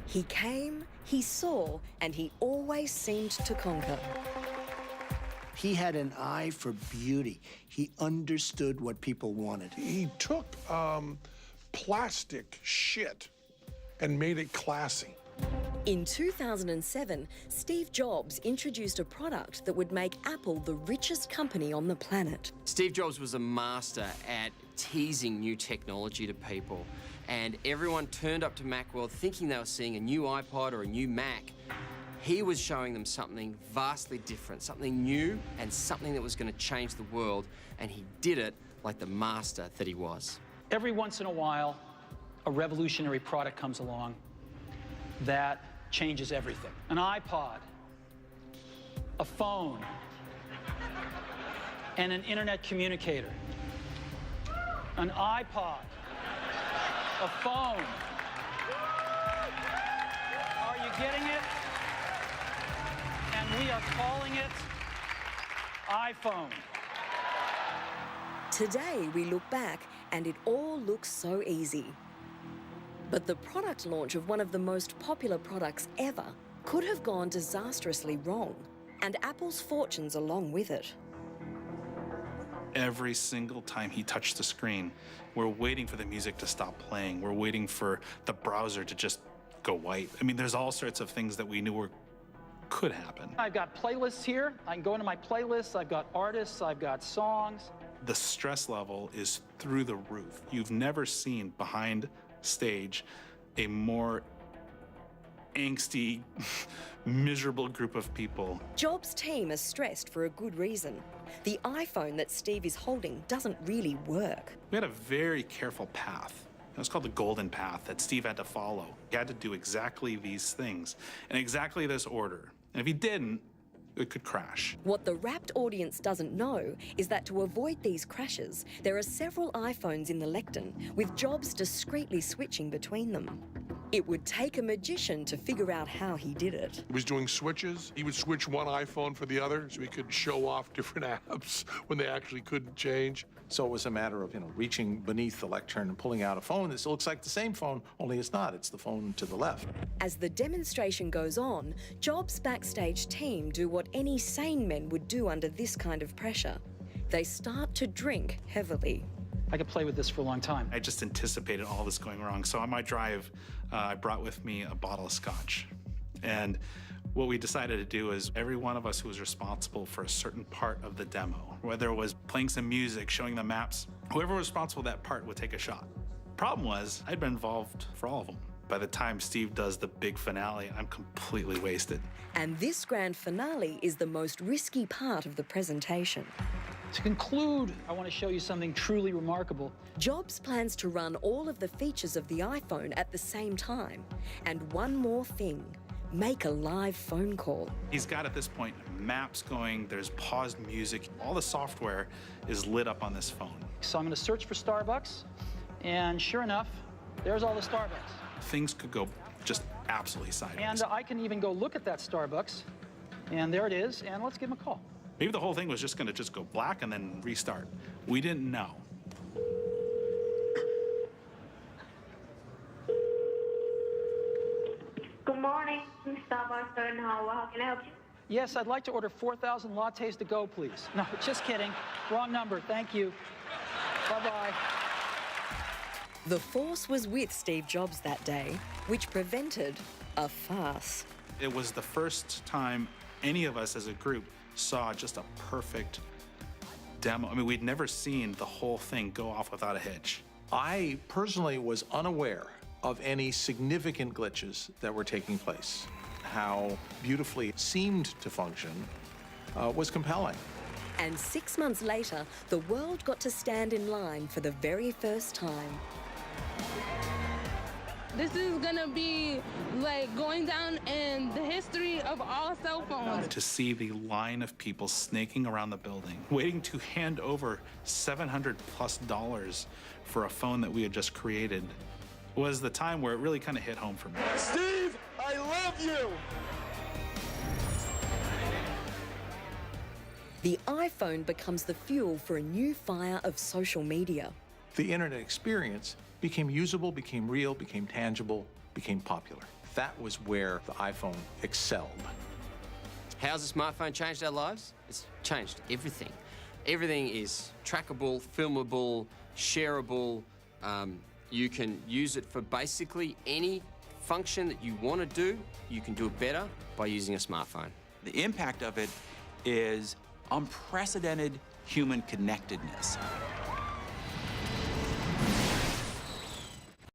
He came, he saw, and he always seemed to conquer. He had an eye for beauty. He understood what people wanted. He took plastic shit and made it classy. In 2007, Steve Jobs introduced a product that would make Apple the richest company on the planet. Steve Jobs was a master at teasing new technology to people, and everyone turned up to Macworld thinking they were seeing a new iPod or a new Mac. He was showing them something vastly different, something new and something that was going to change the world, and he did it like the master that he was. Every once in a while, a revolutionary product comes along that changes everything. An iPod, a phone, and an internet communicator. An iPod, a phone. Are you getting it? And we are calling it iPhone. Today, we look back and it all looks so easy. But the product launch of one of the most popular products ever could have gone disastrously wrong, and Apple's fortunes along with it. Every single time he touched the screen, we're waiting for the music to stop playing. We're waiting for the browser to just go white. I mean, there's all sorts of things that we knew could happen. I've got playlists here. I can go into my playlists. I've got artists. I've got songs. The stress level is through the roof. You've never seen behind stage a more angsty, miserable group of people. Jobs' team is stressed for a good reason. The iPhone that Steve is holding doesn't really work. We had a very careful path. It was called the golden path that Steve had to follow. He had to do exactly these things in exactly this order. And if he didn't, it could crash. What the rapt audience doesn't know is that to avoid these crashes, there are several iPhones in the lectern, with Jobs discreetly switching between them. It would take a magician to figure out how he did it. He was doing switches. He would switch one iPhone for the other so he could show off different apps when they actually couldn't change. So it was a matter of, reaching beneath the lectern and pulling out a phone that looks like the same phone, only it's not. It's the phone to the left. As the demonstration goes on, Jobs' backstage team do what any sane men would do under this kind of pressure. They start to drink heavily. I could play with this for a long time. I just anticipated all this going wrong. So on my drive, I brought with me a bottle of scotch. And what we decided to do is every one of us who was responsible for a certain part of the demo, whether it was playing some music, showing the maps, whoever was responsible for that part would take a shot. Problem was, I'd been involved for all of them. By the time Steve does the big finale, I'm completely wasted. And this grand finale is the most risky part of the presentation. To conclude, I want to show you something truly remarkable. Jobs plans to run all of the features of the iPhone at the same time. And one more thing, make a live phone call. He's got, at this point, maps going, there's paused music. All the software is lit up on this phone. So I'm going to search for Starbucks, and sure enough, there's all the Starbucks. Things could go just absolutely sideways. And I can even go look at that Starbucks, and there it is, and let's give him a call. Maybe the whole thing was just going to go black and then restart. We didn't know. Good morning, Starbucks in Howard. How can I help you? Yes, I'd like to order 4,000 lattes to go, please. No, just kidding. Wrong number. Thank you. Bye-bye. The Force was with Steve Jobs that day, which prevented a farce. It was the first time any of us as a group saw just a perfect demo. I mean, we'd never seen the whole thing go off without a hitch. I personally was unaware of any significant glitches that were taking place. How beautifully it seemed to function was compelling. And 6 months later, the world got to stand in line for the very first time. This is gonna be like going down in the history of all cell phones. To see the line of people snaking around the building, waiting to hand over $700+ for a phone that we had just created, was the time where it really kind of hit home for me. Steve, I love you! The iPhone becomes the fuel for a new fire of social media. The internet experience became usable, became real, became tangible, became popular. That was where the iPhone excelled. How's the smartphone changed our lives? It's changed everything. Everything is trackable, filmable, shareable. You can use it for basically any function that you want to do. You can do it better by using a smartphone. The impact of it is unprecedented human connectedness.